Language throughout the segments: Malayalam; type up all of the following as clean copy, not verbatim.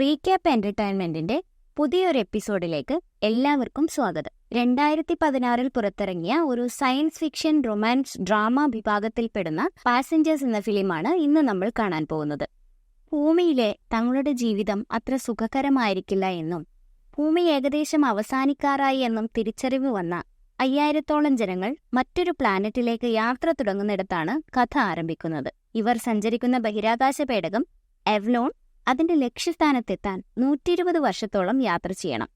റീക്യാപ്പ് എന്റർടൈൻമെന്റിന്റെ പുതിയൊരു എപ്പിസോഡിലേക്ക് എല്ലാവർക്കും സ്വാഗതം. 2016 പുറത്തിറങ്ങിയ ഒരു സയൻസ് ഫിക്ഷൻ റൊമാൻസ് ഡ്രാമ വിഭാഗത്തിൽപ്പെടുന്ന പാസഞ്ചേഴ്സ് എന്ന ഫിലിമാണ് ഇന്ന് നമ്മൾ കാണാൻ പോകുന്നത്. ഭൂമിയിലെ തങ്ങളുടെ ജീവിതം അത്ര സുഖകരമായിരിക്കില്ല എന്നും ഭൂമി ഏകദേശം അവസാനിക്കാറായി എന്നും തിരിച്ചറിവ് വന്ന 5000-ഓളം ജനങ്ങൾ മറ്റൊരു പ്ലാനറ്റിലേക്ക് യാത്ര തുടങ്ങുന്നിടത്താണ് കഥ ആരംഭിക്കുന്നത്. ഇവർ സഞ്ചരിക്കുന്ന ബഹിരാകാശ പേടകം എവ്ലോൺ അതിന്റെ ലക്ഷ്യസ്ഥാനത്തെത്താൻ 120 വർഷത്തോളം യാത്ര ചെയ്യണം.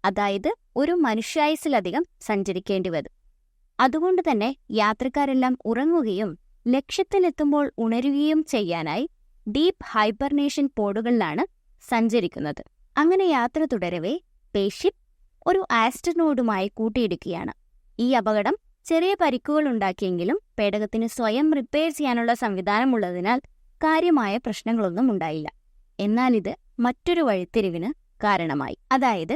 അതായത് ഒരു മനുഷ്യായുസ്സിലധികം സഞ്ചരിക്കേണ്ടി വരും. അതുകൊണ്ട് തന്നെ യാത്രക്കാരെല്ലാം ഉറങ്ങുകയും ലക്ഷ്യത്തിലെത്തുമ്പോൾ ഉണരുകയും ചെയ്യാനായി ഡീപ്പ് ഹൈബർനേഷൻ പോഡുകളിലാണ് സഞ്ചരിക്കുന്നത്. അങ്ങനെ യാത്ര തുടരവേ സ്പേസ്ഷിപ്പ് ഒരു ആസ്ട്രോനോഡുമായി കൂട്ടിയിടിക്കുകയാണ്. ഈ അപകടം ചെറിയ പരിക്കുകൾ ഉണ്ടാക്കിയെങ്കിലും പേടകത്തിന് സ്വയം റിപ്പയർ ചെയ്യാനുള്ള സംവിധാനമുള്ളതിനാൽ കാര്യമായ പ്രശ്നങ്ങളൊന്നും ഉണ്ടായില്ല. എന്നാൽ ഇത് മറ്റൊരു വഴിത്തിരിവിന് കാരണമായി. അതായത്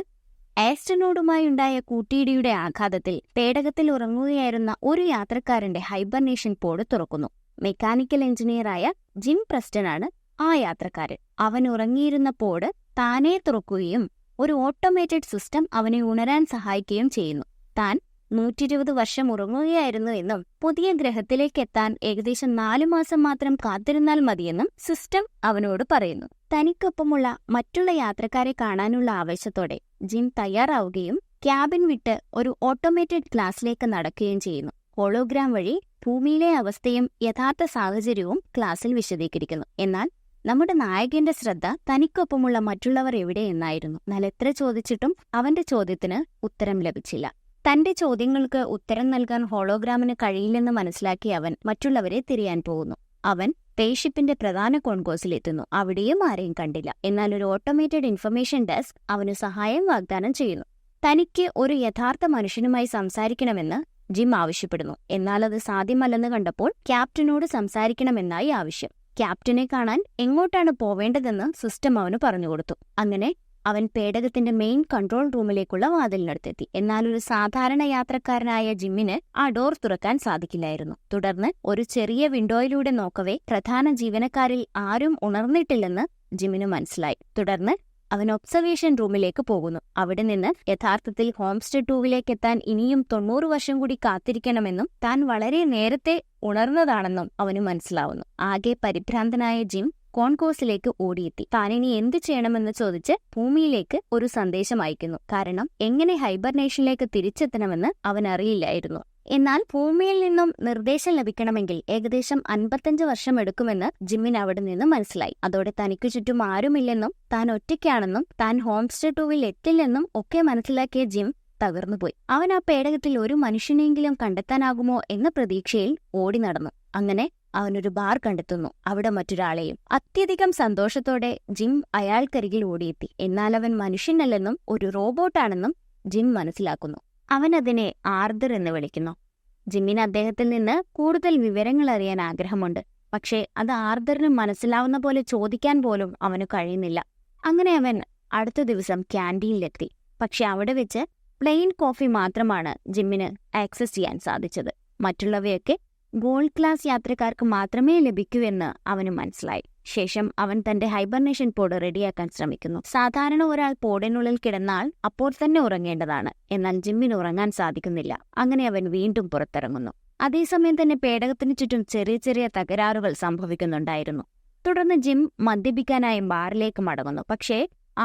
ആസ്ട്രോനോഡുമായുണ്ടായ കൂട്ടിയിടിയുടെ ആഘാതത്തിൽ പേടകത്തിൽ ഉറങ്ങുകയായിരുന്ന ഒരു യാത്രക്കാരന്റെ ഹൈബർനേഷൻ പോഡ് തുറക്കുന്നു. മെക്കാനിക്കൽ എഞ്ചിനീയറായ ജിം പ്രസ്റ്റനാണ് ആ യാത്രക്കാരൻ. അവൻ ഉറങ്ങിയിരുന്ന പോഡ് താനേ തുറക്കുകയും ഒരു ഓട്ടോമേറ്റഡ് സിസ്റ്റം അവനെ ഉണരാൻ സഹായിക്കുകയും ചെയ്യുന്നു. താൻ 120 വർഷം ഉറങ്ങുകയായിരുന്നു എന്നും പുതിയ ഗ്രഹത്തിലേക്കെത്താൻ ഏകദേശം 4 മാസം മാത്രം കാത്തിരുന്നാൽ മതിയെന്നും സിസ്റ്റം അവനോട് പറയുന്നു. തനിക്കൊപ്പമുള്ള മറ്റുള്ള യാത്രക്കാരെ കാണാനുള്ള ആവേശത്തോടെ ജിം തയ്യാറാവുകയും ക്യാബിൻ വിട്ട് ഒരു ഓട്ടോമേറ്റഡ് ക്ലാസ്സിലേക്ക് നടക്കുകയും ചെയ്യുന്നു. ഹോളോഗ്രാം വഴി ഭൂമിയിലെ അവസ്ഥയും യഥാർത്ഥ സാഹചര്യവും ക്ലാസ്സിൽ വിശദീകരിക്കുന്നു. എന്നാൽ നമ്മുടെ നായകന്റെ ശ്രദ്ധ തനിക്കൊപ്പമുള്ള മറ്റുള്ളവർ എവിടെയെന്നായിരുന്നു. എന്നാൽ എത്ര ചോദിച്ചിട്ടും അവന്റെ ചോദ്യത്തിന് ഉത്തരം ലഭിച്ചില്ല. തന്റെ ചോദ്യങ്ങൾക്ക് ഉത്തരം നൽകാൻ ഹോളോഗ്രാമിന് കഴിയില്ലെന്ന് മനസ്സിലാക്കി അവൻ മറ്റുള്ളവരെ തിരയാൻ പോകുന്നു. അവൻ സ്പേസ്ഷിപ്പിന്റെ പ്രധാന കോൺകോഴ്സിലെത്തുന്നു. അവിടെയും ആരെയും കണ്ടില്ല. എന്നാൽ ഒരു ഓട്ടോമേറ്റഡ് ഇൻഫർമേഷൻ ഡെസ്ക് അവന് സഹായം വാഗ്ദാനം ചെയ്യുന്നു. തനിക്ക് ഒരു യഥാർത്ഥ മനുഷ്യനുമായി സംസാരിക്കണമെന്ന് ജിം ആവശ്യപ്പെടുന്നു. എന്നാൽ അത് സാധ്യമല്ലെന്ന് കണ്ടപ്പോൾ ക്യാപ്റ്റനോട് സംസാരിക്കണമെന്നായി ആവശ്യം. ക്യാപ്റ്റനെ കാണാൻ എങ്ങോട്ടാണ് പോവേണ്ടതെന്ന് സിസ്റ്റം അവന് പറഞ്ഞുകൊടുത്തു. അങ്ങനെ അവൻ പേടകത്തിന്റെ മെയിൻ കൺട്രോൾ റൂമിലേക്കുള്ള വാതിലിനടുത്തെത്തി. എന്നാൽ ഒരു സാധാരണ യാത്രക്കാരനായ ജിമ്മിന് ആ ഡോർ തുറക്കാൻ സാധിക്കില്ലായിരുന്നു. തുടർന്ന് ഒരു ചെറിയ വിൻഡോയിലൂടെ നോക്കവേ പ്രധാന ജീവനക്കാരിൽ ആരും ഉണർന്നിട്ടില്ലെന്ന് ജിമ്മിന് മനസ്സിലായി. തുടർന്ന് അവൻ ഒബ്സർവേഷൻ റൂമിലേക്ക് പോകുന്നു. അവിടെ നിന്ന് യഥാർത്ഥത്തിൽ ഹോംസ്റ്റെഡ് 2 എത്താൻ ഇനിയും 90 വർഷം കൂടി കാത്തിരിക്കണമെന്നും താൻ വളരെ നേരത്തെ ഉണർന്നതാണെന്നും അവന് മനസ്സിലാവുന്നു. ആകെ പരിഭ്രാന്തനായ ജിം കോൺകോഴ്സിലേക്ക് ഓടിയെത്തി. താനിനി എന്തു ചെയ്യണമെന്ന് ചോദിച്ച് ഭൂമിയിലേക്ക് ഒരു സന്ദേശം അയക്കുന്നു. കാരണം എങ്ങനെ ഹൈബർനേഷനിലേക്ക് തിരിച്ചെത്തണമെന്ന് അവൻ അറിയില്ലായിരുന്നു. എന്നാൽ ഭൂമിയിൽ നിന്നും നിർദ്ദേശം ലഭിക്കണമെങ്കിൽ ഏകദേശം 55 വർഷം എടുക്കുമെന്ന് ജിമ്മിന് അവിടെ നിന്ന് മനസ്സിലായി. അതോടെ തനിക്കു ചുറ്റും ആരുമില്ലെന്നും താൻ ഒറ്റയ്ക്കാണെന്നും താൻ ഹോംസ്റ്റെഡ് 2 എത്തില്ലെന്നും ഒക്കെ മനസ്സിലാക്കിയ ജിം തകർന്നുപോയി. അവൻ ആ പേടകത്തിൽ ഒരു മനുഷ്യനെങ്കിലും കണ്ടെത്താനാകുമോ എന്ന പ്രതീക്ഷയിൽ ഓടി നടന്നു. അങ്ങനെ അവനൊരു ബാർ കണ്ടെത്തുന്നു. അവിടെ മറ്റൊരാളെയും. അത്യധികം സന്തോഷത്തോടെ ജിം അയാൾക്കരികിൽ ഓടിയെത്തി. എന്നാൽ അവൻ മനുഷ്യനല്ലെന്നും ഒരു റോബോട്ടാണെന്നും ജിം മനസ്സിലാക്കുന്നു. അവൻ അതിനെ ആർദർ എന്ന് വിളിക്കുന്നു. ജിമ്മിന് അദ്ദേഹത്തിൽ നിന്ന് കൂടുതൽ വിവരങ്ങൾ അറിയാൻ ആഗ്രഹമുണ്ട്. പക്ഷേ അത് ആർദറിന് മനസ്സിലാവുന്ന പോലെ ചോദിക്കാൻ പോലും അവന് കഴിയുന്നില്ല. അങ്ങനെ അവൻ അടുത്ത ദിവസം ക്യാൻറ്റീനിലെത്തി. പക്ഷെ അവിടെ വെച്ച് പ്ലെയിൻ കോഫി മാത്രമാണ് ജിമ്മിന് ആക്സസ് ചെയ്യാൻ സാധിച്ചത്. മറ്റുള്ളവയൊക്കെ ഗോൾഡ് ക്ലാസ് യാത്രക്കാർക്ക് മാത്രമേ ലഭിക്കൂ എന്ന് അവന് മനസ്സിലായി. ശേഷം അവൻ തന്റെ ഹൈബർനേഷൻ പോഡ് റെഡിയാക്കാൻ ശ്രമിക്കുന്നു. സാധാരണ ഒരാൾ പോഡിനുള്ളിൽ കിടന്നാൽ അപ്പോൾ തന്നെ ഉറങ്ങേണ്ടതാണ്. എന്നാൽ ജിമ്മിന് ഉറങ്ങാൻ സാധിക്കുന്നില്ല. അങ്ങനെ അവൻ വീണ്ടും പുറത്തിറങ്ങുന്നു. അതേസമയം തന്നെ പേടകത്തിനു ചുറ്റും ചെറിയ ചെറിയ തകരാറുകൾ സംഭവിക്കുന്നുണ്ടായിരുന്നു. തുടർന്ന് ജിം മദ്യപിക്കാനായി ബാറിലേക്ക് മടങ്ങുന്നു. പക്ഷേ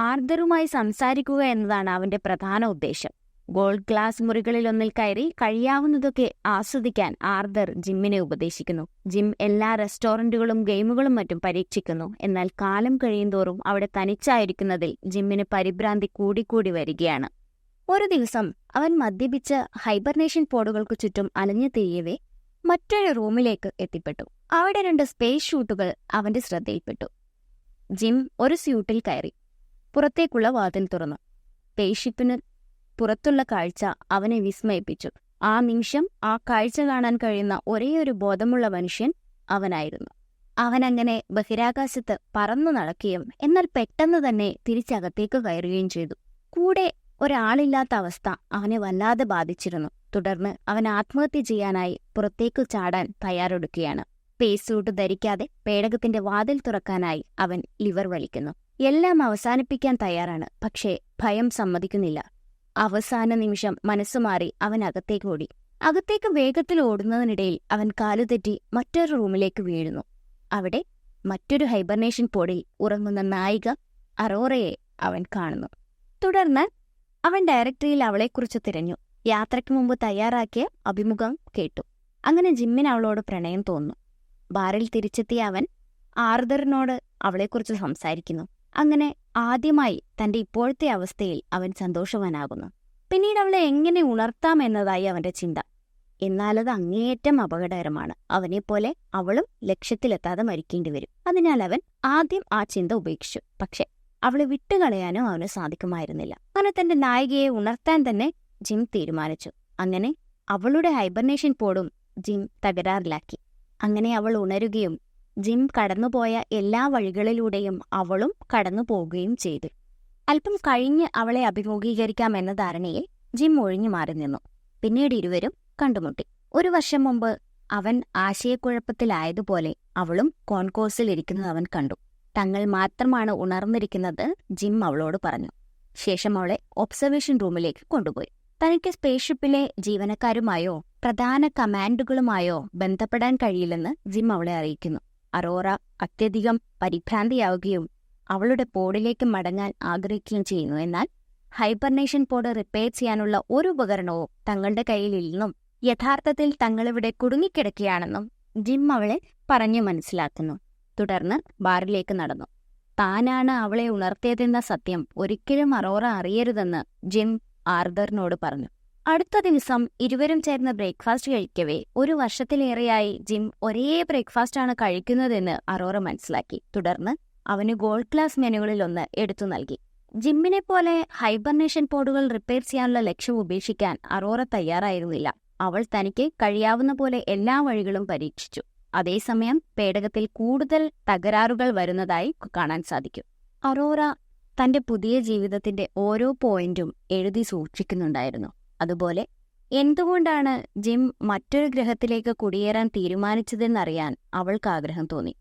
ആർദറുമായി സംസാരിക്കുക എന്നതാണ് അവന്റെ പ്രധാന ഉദ്ദേശം. ഗോൾഡ് ഗ്ലാസ് മുറികളിലൊന്നിൽ കയറി കഴിയാവുന്നതൊക്കെ ആസ്വദിക്കാൻ ആർദർ ജിമ്മിനെ ഉപദേശിക്കുന്നു. ജിം എല്ലാ റെസ്റ്റോറന്റുകളും ഗെയിമുകളും മറ്റും പരീക്ഷിക്കുന്നു. എന്നാൽ കാലം കഴിയുന്തോറും അവിടെ തനിച്ചായിരിക്കുന്നതിൽ ജിമ്മിന് പരിഭ്രാന്തി കൂടിക്കൂടി വരികയാണ്. ഒരു ദിവസം അവൻ മദ്യപിച്ച് ഹൈബർനേഷൻ പോഡുകൾക്കു ചുറ്റും അലഞ്ഞു തിരിയവേ മറ്റൊരു റൂമിലേക്ക് എത്തിപ്പെട്ടു. അവിടെ 2 സ്പേസ് ഷൂട്ടുകൾ അവന്റെ ശ്രദ്ധയിൽപ്പെട്ടു. ജിം ഒരു സ്യൂട്ടിൽ കയറി പുറത്തേക്കുള്ള വാതിൽ തുറന്നു. സ്പേസ്ഷിപ്പിന് പുറത്തുള്ള കാഴ്ച അവനെ വിസ്മയിപ്പിച്ചു. ആ നിമിഷം ആ കാഴ്ച കാണാൻ കഴിയുന്ന ഒരേയൊരു ബോധമുള്ള മനുഷ്യൻ അവനായിരുന്നു. അവനങ്ങനെ ബഹിരാകാശത്ത് പറന്നു നടക്കുകയും എന്നാൽ പെട്ടെന്ന് തന്നെ തിരിച്ചകത്തേക്ക് കയറുകയും ചെയ്തു. കൂടെ ഒരാളില്ലാത്ത അവസ്ഥ അവനെ വല്ലാതെ ബാധിച്ചിരുന്നു. തുടർന്ന് അവൻ ആത്മഹത്യ ചെയ്യാനായി പുറത്തേക്കു ചാടാൻ തയ്യാറെടുക്കുകയാണ്. സ്പേസ് സൂട്ട് ധരിക്കാതെ പേടകത്തിന്റെ വാതിൽ തുറക്കാനായി അവൻ ലിവർ വലിക്കുന്നു. എല്ലാം അവസാനിപ്പിക്കാൻ തയ്യാറാണ്. പക്ഷേ ഭയം സമ്മതിക്കുന്നില്ല. അവസാന നിമിഷം മനസ്സുമാറി അവൻ അകത്തേക്ക് ഓടി. അകത്തേക്ക് വേഗത്തിൽ ഓടുന്നതിനിടയിൽ അവൻ കാലുതെറ്റി മറ്റൊരു റൂമിലേക്ക് വീഴുന്നു. അവിടെ മറ്റൊരു ഹൈബർനേഷൻ പോഡിൽ ഉറങ്ങുന്ന നായിക അറോറയെ അവൻ കാണുന്നു. തുടർന്ന് അവൻ ഡയറക്ടറിയിൽ അവളെക്കുറിച്ച് തിരഞ്ഞു. യാത്രയ്ക്ക് മുമ്പ് തയ്യാറാക്കിയ അഭിമുഖം കേട്ടു. അങ്ങനെ ജിമ്മിന് അവളോട് പ്രണയം തോന്നുന്നു. ബാറിൽ തിരിച്ചെത്തിയ അവൻ ആർദറിനോട് അവളെക്കുറിച്ച് സംസാരിക്കുന്നു. അങ്ങനെ ആദ്യമായി തന്റെ ഇപ്പോഴത്തെ അവസ്ഥയിൽ അവൻ സന്തോഷവാനാകുന്നു. പിന്നീട് അവളെ എങ്ങനെ ഉണർത്താം എന്നതായി അവന്റെ ചിന്ത. എന്നാലത് അങ്ങേയറ്റം അപകടകരമാണ്. അവനെപ്പോലെ അവളും ലക്ഷ്യത്തിലെത്താതെ മരിക്കേണ്ടി വരും. അതിനാൽ അവൻ ആദ്യം ആ ചിന്ത ഉപേക്ഷിച്ചു. പക്ഷെ അവളെ വിട്ടുകളയാനോ അവന് സാധിക്കുമായിരുന്നില്ല. അങ്ങനെ തന്റെ നായികയെ ഉണർത്താൻ തന്നെ ജിം തീരുമാനിച്ചു. അങ്ങനെ അവളുടെ ഹൈബർനേഷൻ പോഡും ജിം തകരാറിലാക്കി. അങ്ങനെ അവൾ ഉണരുകയും ജിം കടന്നുപോയ എല്ലാ വഴികളിലൂടെയും അവളും കടന്നു പോവുകയും ചെയ്തു. അല്പം കഴിഞ്ഞ് അവളെ അഭിമുഖീകരിക്കാമെന്ന ധാരണയിൽ ജിം ഒഴിഞ്ഞു മാറി നിന്നു. പിന്നീട് ഇരുവരും കണ്ടുമുട്ടി. 1 വർഷം മുമ്പ് അവൻ ആശയക്കുഴപ്പത്തിലായതുപോലെ അവളും കോൺകോഴ്സിൽ ഇരിക്കുന്നത് അവൻ കണ്ടു. തങ്ങൾ മാത്രമാണ് ഉണർന്നിരിക്കുന്നത് ജിം അവളോട് പറഞ്ഞു. ശേഷം അവളെ ഒബ്സർവേഷൻ റൂമിലേക്ക് കൊണ്ടുപോയി. തനിക്ക് സ്പേസ്ഷിപ്പിലെ ജീവനക്കാരുമായോ പ്രധാന കമാൻഡുകളുമായോ ബന്ധപ്പെടാൻ കഴിയില്ലെന്ന് ജിം അവളെ അറിയിക്കുന്നു. അറോറ അത്യധികം പരിഭ്രാന്തിയാവുകയും അവളുടെ പോഡിലേക്ക് മടങ്ങാൻ ആഗ്രഹിക്കുകയും ചെയ്യുന്നു. എന്നാൽ ഹൈബർനേഷൻ പോഡ് റിപ്പയർ ചെയ്യാനുള്ള ഒരു ഉപകരണവും തങ്ങളുടെ കയ്യിലില്ലെന്നും യഥാർത്ഥത്തിൽ തങ്ങളിവിടെ കുടുങ്ങിക്കിടക്കുകയാണെന്നും ജിം അവളെ പറഞ്ഞു മനസ്സിലാക്കുന്നു. തുടർന്ന് ബാറിലേക്ക് നടന്നു. താനാണ് അവളെ ഉണർത്തിയതെന്ന സത്യം ഒരിക്കലും അറോറ അറിയരുതെന്ന് ജിം ആർദറിനോട് പറഞ്ഞു. അടുത്ത ദിവസം ഇരുവരും ചേർന്ന് ബ്രേക്ക്ഫാസ്റ്റ് കഴിക്കവേ 1 വർഷത്തിലേറെയായി ജിം ഒരേ ബ്രേക്ക്ഫാസ്റ്റാണ് കഴിക്കുന്നതെന്ന് അറോറ മനസ്സിലാക്കി. തുടർന്ന് അവന് ഗോൾഡ് ക്ലാസ് മെനുകളിലൊന്ന് എടുത്തു നൽകി. ജിമ്മിനെ പോലെ ഹൈബർനേഷൻ പോഡുകൾ റിപ്പയർ ചെയ്യാനുള്ള ലക്ഷ്യം ഉപേക്ഷിക്കാൻ അറോറ തയ്യാറായിരുന്നില്ല. അവൾ തനിക്ക് കഴിയാവുന്ന പോലെ എല്ലാ വഴികളും പരീക്ഷിച്ചു. അതേസമയം പേടകത്തിൽ കൂടുതൽ തകരാറുകൾ വരുന്നതായി കാണാൻ സാധിക്കും. അറോറ തന്റെ പുതിയ ജീവിതത്തിന്റെ ഓരോ പോയിന്റും എഴുതി സൂക്ഷിക്കുന്നുണ്ടായിരുന്നു. അതുപോലെ എന്തുകൊണ്ടാണ് ജിം മറ്റൊരു ഗ്രഹത്തിലേക്ക് കുടിയേറാൻ തീരുമാനിച്ചതെന്നറിയാൻ അവൾക്ക് ആഗ്രഹം തോന്നി.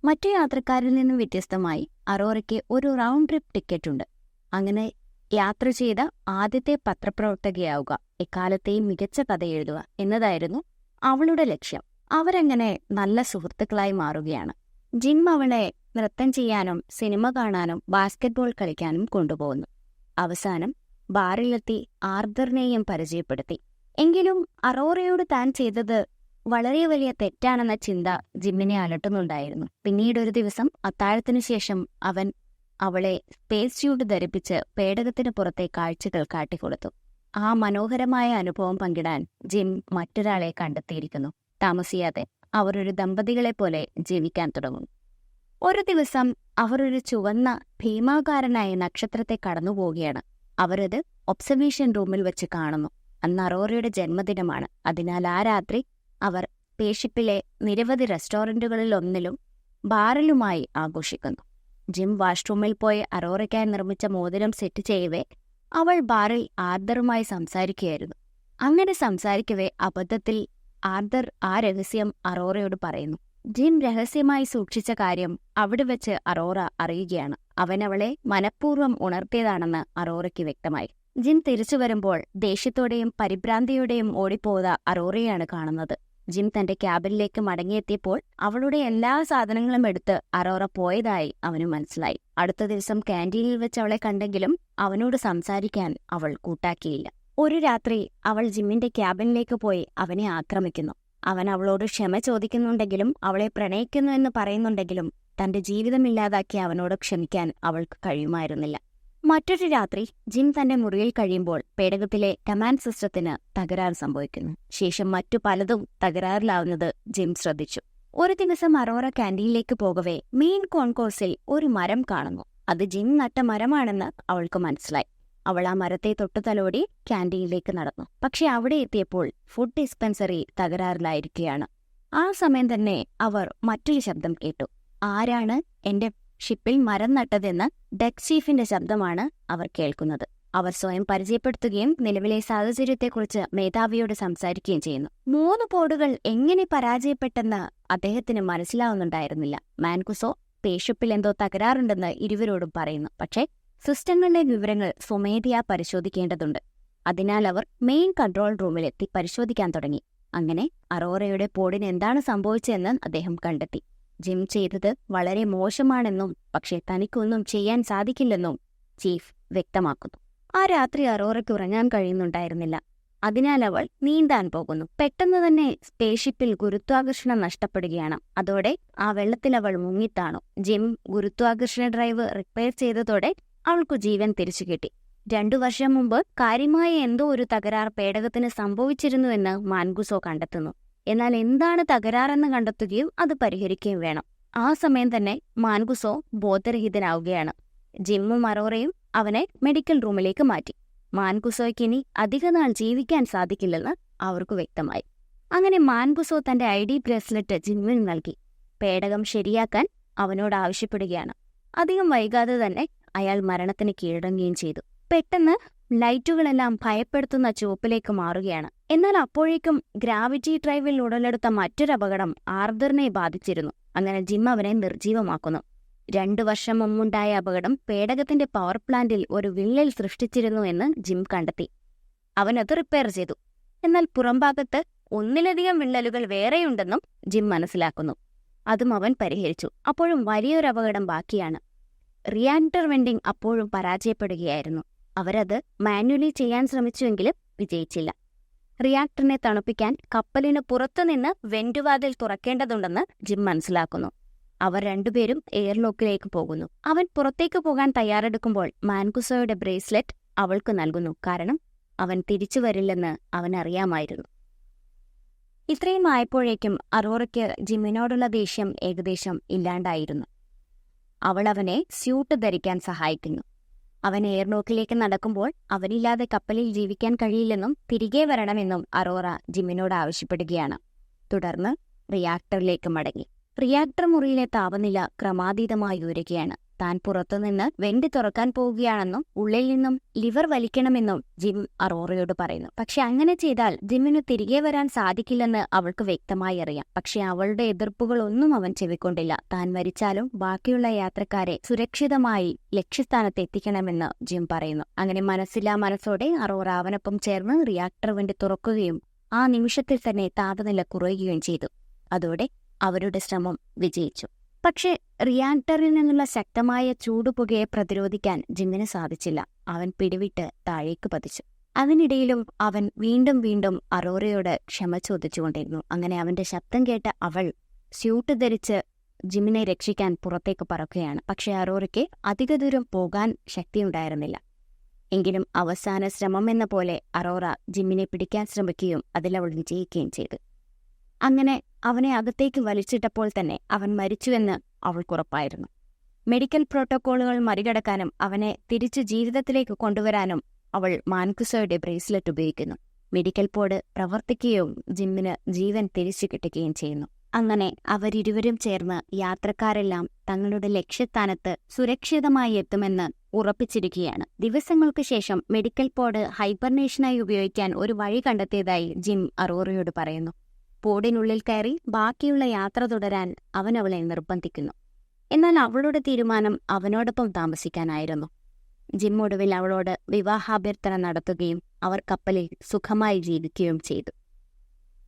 മറ്റു യാത്രക്കാരിൽ നിന്നും വ്യത്യസ്തമായി അറോറയ്ക്ക് ഒരു റൗണ്ട് ട്രിപ്പ് ടിക്കറ്റുണ്ട്. അങ്ങനെ യാത്ര ചെയ്ത ആദ്യത്തെ പത്രപ്രവർത്തകയാവുക, എക്കാലത്തെയും മികച്ച കഥ എഴുതുക എന്നതായിരുന്നു അവളുടെ ലക്ഷ്യം. അവരങ്ങനെ നല്ല സുഹൃത്തുക്കളായി മാറുകയാണ്. ജിം അവളെ നൃത്തം ചെയ്യാനും സിനിമ കാണാനും ബാസ്കറ്റ്ബോൾ കളിക്കാനും കൊണ്ടുപോകുന്നു. അവസാനം ബാറിലെത്തി ആർദറിനെയും പരിചയപ്പെടുത്തി. എങ്കിലും അറോറയോട് താൻ ചെയ്തത് വളരെ വലിയ തെറ്റാണെന്ന ചിന്ത ജിമ്മിനെ അലട്ടുന്നുണ്ടായിരുന്നു. പിന്നീടൊരു ദിവസം അത്താഴത്തിനു ശേഷം അവൻ അവളെ സ്പേസ് സ്യൂട്ട് ധരിപ്പിച്ച് പേടകത്തിന് പുറത്തെ കാഴ്ചകൾ കാട്ടിക്കൊടുത്തു. ആ മനോഹരമായ അനുഭവം പങ്കിടാൻ ജിം മറ്റൊരാളെ കണ്ടെത്തിയിരിക്കുന്നു. താമസിയാതെ അവർ ഒരു ദമ്പതികളെപ്പോലെ ജീവിക്കാൻ തുടങ്ങും. ഒരു ദിവസം അവർ ഒരു ചുവന്ന ഭീമാകാരനായ നക്ഷത്രത്തെ കടന്നുപോവുകയാണ്. അവരത് ഒബ്സർവേഷൻ റൂമിൽ വെച്ച് കാണുന്നു. അന്ന് അറോറയുടെ ജന്മദിനമാണ്. അതിനാൽ ആ രാത്രി അവർ സ്പേസ്ഷിപ്പിലെ നിരവധി റെസ്റ്റോറന്റുകളിൽ ഒന്നിലും ബാറിലുമായി ആഘോഷിക്കുന്നു. ജിം വാഷ്റൂമിൽ പോയി അറോറയ്ക്കായി നിർമ്മിച്ച മോതിരം സെറ്റ് ചെയ്യവേ അവൾ ബാറിൽ ആർദറുമായി സംസാരിക്കുകയായിരുന്നു. അങ്ങനെ സംസാരിക്കവേ അബദ്ധത്തിൽ ആർദർ ആ രഹസ്യം അറോറയോട് പറയുന്നു. ജിം രഹസ്യമായി സൂക്ഷിച്ച കാര്യം അവിടെ വെച്ച് അറോറ അറിയുകയാണ്. അവൻ അവളെ മനഃപൂർവ്വം ഉണർത്തിയതാണെന്ന് അറോറയ്ക്ക് വ്യക്തമായി. ജിം തിരിച്ചു വരുമ്പോൾ ദേഷ്യത്തോടെയും പരിഭ്രാന്തിയോടെയും ഓടിപ്പോകുന്ന അറോറയാണ് കാണുന്നത്. ജിം തന്റെ ക്യാബിനിലേക്ക് മടങ്ങിയെത്തിയപ്പോൾ അവളുടെ എല്ലാ സാധനങ്ങളും എടുത്ത് അറോറ പോയതായി അവന് മനസ്സിലായി. അടുത്ത ദിവസം ക്യാന്റീനിൽ വെച്ച് അവളെ കണ്ടെങ്കിലും അവനോട് സംസാരിക്കാൻ അവൾ കൂട്ടാക്കിയില്ല. ഒരു രാത്രി അവൾ ജിമ്മിന്റെ ക്യാബിനിലേക്ക് പോയി അവനെ ആക്രമിക്കുന്നു. അവൻ അവളോട് ക്ഷമ ചോദിക്കുന്നുണ്ടെങ്കിലും അവളെ പ്രണയിക്കുന്നു എന്ന് പറയുന്നുണ്ടെങ്കിലും തന്റെ ജീവിതമില്ലാതാക്കി അവനോട് ക്ഷമിക്കാൻ അവൾക്ക് കഴിയുമായിരുന്നില്ല. മറ്റൊരു രാത്രി ജിം തന്റെ മുറിയിൽ കഴിയുമ്പോൾ പേടകത്തിലെ കമാൻഡ് സിസ്റ്റത്തിന് തകരാറ് സംഭവിക്കുന്നു. ശേഷം മറ്റു പലതും തകരാറിലാവുന്നത് ജിം ശ്രദ്ധിച്ചു. ഒരു ദിവസം അറോറ ക്യാന്റീനിലേക്ക് പോകവേ മെയിൻ കോൺകോഴ്സിൽ ഒരു മരം കാണുന്നു. അത് ജിം നട്ട മരമാണെന്ന് അവൾക്ക് മനസ്സിലായി. അവൾ ആ മരത്തെ തൊട്ടു തലോടി ക്യാന്റീനിലേക്ക് നടന്നു. പക്ഷെ അവിടെ എത്തിയപ്പോൾ ഫുഡ് ഡിസ്പെൻസറി തകരാറിലായിരിക്കുകയാണ്. ആ സമയം തന്നെ അവർ മറ്റൊരു ശബ്ദം കേട്ടു. ആരാണ് എന്റെ ഷിപ്പിൽ മരം നട്ടതെന്ന് ഡെക്ക് ചീഫിന്റെ ശബ്ദമാണ് അവർ കേൾക്കുന്നത്. അവർ സ്വയം പരിചയപ്പെടുത്തുകയും നിലവിലെ സാഹചര്യത്തെക്കുറിച്ച് മേധാവിയോട് സംസാരിക്കുകയും ചെയ്യുന്നു. 3 പോഡുകൾ എങ്ങനെ പരാജയപ്പെട്ടെന്ന് അദ്ദേഹത്തിന് മനസ്സിലാവുന്നുണ്ടായിരുന്നില്ല. മാൻകുസോ സ്പേസ്ഷിപ്പിൽ എന്തോ തകരാറുണ്ടെന്ന് ഇരുവരോടും പറയുന്നു. പക്ഷേ സിസ്റ്റങ്ങളുടെ വിവരങ്ങൾ സ്വമേധയാ പരിശോധിക്കേണ്ടതുണ്ട്. അതിനാൽ അവർ മെയിൻ കൺട്രോൾ റൂമിലെത്തി പരിശോധിക്കാൻ തുടങ്ങി. അങ്ങനെ അറോറയുടെ പോഡിന് എന്താണ് സംഭവിച്ചതെന്ന് അദ്ദേഹം കണ്ടെത്തി. ജിം ചെയ്തത് വളരെ മോശമാണെന്നും പക്ഷേ തനിക്കൊന്നും ചെയ്യാൻ സാധിക്കില്ലെന്നും ചീഫ് വ്യക്തമാക്കുന്നു. ആ രാത്രി അറോറയ്ക്ക് ഉറങ്ങാൻ കഴിയുന്നുണ്ടായിരുന്നില്ല. അതിനാൽ അവൾ നീന്താൻ പോകുന്നു. പെട്ടെന്ന് തന്നെ സ്പേസ്ഷിപ്പിൽ ഗുരുത്വാകർഷണം നഷ്ടപ്പെടുകയാണ്. അതോടെ ആ വെള്ളത്തിൽ അവൾ മുങ്ങിത്താണു. ജിം ഗുരുത്വാകർഷണ ഡ്രൈവ് റിപ്പയർ ചെയ്തതോടെ അവൾക്കു ജീവൻ തിരിച്ചു കിട്ടി. 2 വർഷം മുമ്പ് കാര്യമായ എന്തോ ഒരു തകരാർ പേടകത്തിന് സംഭവിച്ചിരുന്നുവെന്ന് മാൻഗുസോ കണ്ടെത്തുന്നു. എന്നാൽ എന്താണ് തകരാറെന്ന് കണ്ടെത്തുകയും അത് പരിഹരിക്കുകയും വേണം. ആ സമയം തന്നെ മാൻഗുസോ ബോധരഹിതനാവുകയാണ്. ജിമ്മും അറോറയും അവനെ മെഡിക്കൽ റൂമിലേക്ക് മാറ്റി. മാൻഗുസോയ്ക്ക് ഇനി അധികനാൾ ജീവിക്കാൻ സാധിക്കില്ലെന്ന് അവർക്കു വ്യക്തമായി. അങ്ങനെ മാൻഗുസോ തന്റെ ID ബ്രേസ്ലെറ്റ് ജിമ്മിന് നൽകി. പേടകം ശരിയാക്കാൻ അവനോട് ആവശ്യപ്പെടുകയാണ്. അധികം വൈകാതെ തന്നെ അയാൾ മരണത്തിന് കീഴടങ്ങുകയും ചെയ്തു. പെട്ടെന്ന് ലൈറ്റുകളെല്ലാം ഭയപ്പെടുത്തുന്ന ചുവപ്പിലേക്ക് മാറുകയാണ്. എന്നാൽ അപ്പോഴേക്കും ഗ്രാവിറ്റി ഡ്രൈവിൽ ഉടലെടുത്ത മറ്റൊരു അപകടം ആർതറിനെ ബാധിച്ചിരുന്നു. അങ്ങനെ ജിം അവനെ നിർജീവമാക്കുന്നു. 2 വർഷം മുമ്പുണ്ടായ അപകടം പേടകത്തിന്റെ പവർ പ്ലാന്റിൽ ഒരു വിള്ളൽ സൃഷ്ടിച്ചിരുന്നു എന്ന് ജിം കണ്ടെത്തി. അവനത് റിപ്പയർ ചെയ്തു. എന്നാൽ പുറംഭാഗത്ത് ഒന്നിലധികം വിള്ളലുകൾ വേറെയുണ്ടെന്നും ജിം മനസ്സിലാക്കുന്നു. അതും അവൻ പരിഹരിച്ചു. അപ്പോഴും വലിയൊരു അപകടം ബാക്കിയാണ്. റിയാക്ടർ വെൻഡിംഗ് അപ്പോഴും പരാജയപ്പെടുകയായിരുന്നു. അവരത് മാനുവലി ചെയ്യാൻ ശ്രമിച്ചുവെങ്കിലും വിജയിച്ചില്ല. റിയാക്ടറിനെ തണുപ്പിക്കാൻ കപ്പലിന് പുറത്തുനിന്ന് വെന്റുവാതിൽ തുറക്കേണ്ടതുണ്ടെന്ന് ജിം മനസ്സിലാക്കുന്നു. അവർ രണ്ടുപേരും എയർലോക്കിലേക്ക് പോകുന്നു. അവൻ പുറത്തേക്ക് പോകാൻ തയ്യാറെടുക്കുമ്പോൾ മാൻഗുസോയുടെ ബ്രേസ്ലെറ്റ് അവൾക്ക് നൽകുന്നു. കാരണം അവൻ തിരിച്ചു വരില്ലെന്ന് അവനറിയാമായിരുന്നു. ഇത്രയും ആയപ്പോഴേക്കും അറോറയ്ക്ക് ജിമ്മിനോടുള്ള ദേഷ്യം ഏകദേശം ഇല്ലാണ്ടായിരുന്നു. അവൾ അവനെ സ്യൂട്ട് ധരിക്കാൻ സഹായിക്കുന്നു. അവൻ എയർലോക്കിലേക്ക് നടക്കുമ്പോൾ അവനില്ലാതെ കപ്പലിൽ ജീവിക്കാൻ കഴിയില്ലെന്നും തിരികെ വരണമെന്നും അറോറ ജിമ്മിനോട് ആവശ്യപ്പെടുകയാണ്. തുടർന്ന് റിയാക്ടറിലേക്ക് മടങ്ങി. റിയാക്ടർ മുറിയിലെ താപനില ക്രമാതീതമായി ഉയരുകയാണ്. താൻ പുറത്തുനിന്ന് വെന്റ് തുറക്കാൻ പോവുകയാണെന്നും ഉള്ളിൽ നിന്നും ലിവർ വലിക്കണമെന്നും ജിം അറോറയോട് പറയുന്നു. പക്ഷെ അങ്ങനെ ചെയ്താൽ ജിമ്മിന് തിരികെ വരാൻ സാധിക്കില്ലെന്ന് അവൾക്ക് വ്യക്തമായി അറിയാം. പക്ഷെ അവളുടെ എതിർപ്പുകളൊന്നും അവൻ ചെവിക്കൊണ്ടില്ല. താൻ മരിച്ചാലും ബാക്കിയുള്ള യാത്രക്കാരെ സുരക്ഷിതമായി ലക്ഷ്യസ്ഥാനത്ത് എത്തിക്കണമെന്ന് ജിം പറയുന്നു. അങ്ങനെ മനസ്സില്ലാ മനസ്സോടെ അറോറ അവനൊപ്പം ചേർന്ന് റിയാക്ടർ വെന്റ് തുറക്കുകയും ആ നിമിഷത്തിൽ തന്നെ താപനില കുറയുകയും ചെയ്തു. അതോടെ അവരുടെ ശ്രമം വിജയിച്ചു. പക്ഷേ റിയാക്ടറിൽ നിന്നുള്ള ശക്തമായ ചൂടുപുകയെ പ്രതിരോധിക്കാൻ ജിമ്മിന് സാധിച്ചില്ല. അവൻ പിടിവിട്ട് താഴേക്ക് പതിച്ചു. അതിനിടയിലും അവൻ വീണ്ടും വീണ്ടും അറോറയോട് ക്ഷമ ചോദിച്ചുകൊണ്ടിരുന്നു. അങ്ങനെ അവന്റെ ശബ്ദം കേട്ട അവൾ സ്യൂട്ട് ധരിച്ച് ജിമ്മിനെ രക്ഷിക്കാൻ പുറത്തേക്ക് പറക്കുകയാണ്. പക്ഷെ അറോറയ്ക്ക് അധിക ദൂരം പോകാൻ ശക്തിയുണ്ടായിരുന്നില്ല. എങ്കിലും അവസാന ശ്രമം എന്ന പോലെ അറോറ ജിമ്മിനെ പിടിക്കാൻ ശ്രമിക്കുകയും അതിലവൾ വിജയിക്കുകയും ചെയ്തു. അങ്ങനെ അവനെ അകത്തേക്ക് വലിച്ചിട്ടപ്പോൾ തന്നെ അവൻ മരിച്ചുവെന്ന് അവൾക്കുറപ്പായിരുന്നു. മെഡിക്കൽ പ്രോട്ടോക്കോളുകൾ മറികടക്കാനും അവനെ തിരിച്ചു ജീവിതത്തിലേക്ക് കൊണ്ടുവരാനും അവൾ മാൻഗുസോയുടെ ബ്രേസ്ലെറ്റ് ഉപയോഗിക്കുന്നു. മെഡിക്കൽ പോഡ് പ്രവർത്തിക്കുകയും ജിമ്മിന് ജീവൻ തിരിച്ചു കിട്ടുകയും ചെയ്യുന്നു. അങ്ങനെ അവരിരുവരും ചേർന്ന് യാത്രക്കാരെല്ലാം തങ്ങളുടെ ലക്ഷ്യസ്ഥാനത്ത് സുരക്ഷിതമായി എത്തുമെന്ന് ഉറപ്പിച്ചിരിക്കുകയാണ്. ദിവസങ്ങൾക്ക് ശേഷം മെഡിക്കൽ പോഡ് ഹൈബർനേഷനായി ഉപയോഗിക്കാൻ ഒരു വഴി കണ്ടെത്തിയതായി ജിം അറോറയോട് പറയുന്നു. പോഡിനുള്ളിൽ കയറി ബാക്കിയുള്ള യാത്ര തുടരാൻ അവൻ അവളെ നിർബന്ധിക്കുന്നു. എന്നാൽ അവളുടെ തീരുമാനം അവനോടൊപ്പം താമസിക്കാനായിരുന്നു. ജിം ഒടുവിൽ അവളോട് വിവാഹാഭ്യർത്ഥന നടത്തുകയും അവർ കപ്പലിൽ സുഖമായി ജീവിക്കുകയും ചെയ്തു.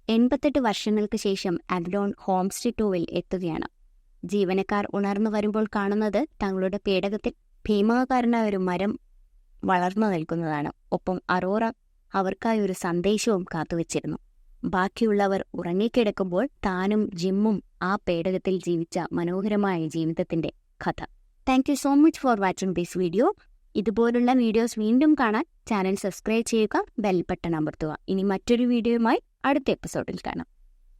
88 വർഷങ്ങൾക്ക് ശേഷം അബ്ഡോൺ ഹോംസ്റ്റേ 2-ൽ എത്തുകയാണ്. ജീവനക്കാർ ഉണർന്നു വരുമ്പോൾ കാണുന്നത് തങ്ങളുടെ പേടകത്തിൽ ഭീമാകാരനായ ഒരു മരം വളർന്നു നിൽക്കുന്നതാണ്. ഒപ്പം അറോറ അവർക്കായി ഒരു സന്ദേശവും കാത്തുവച്ചിരുന്നു. ബാക്കിയുള്ളവർ ഉറങ്ങിക്കിടക്കുമ്പോൾ താനും ജിമ്മും ആ പേടകത്തിൽ ജീവിച്ച മനോഹരമായ ജീവിതത്തിന്റെ കഥ. Thank you so much for watching this video. ഇതുപോലുള്ള വീഡിയോസ് വീണ്ടും കാണാൻ ചാനൽ സബ്സ്ക്രൈബ് ചെയ്യുക, ബെൽ ബട്ടൺ അമർത്തുക. ഇനി മറ്റൊരു വീഡിയോയുമായി അടുത്ത എപ്പിസോഡിൽ കാണാം.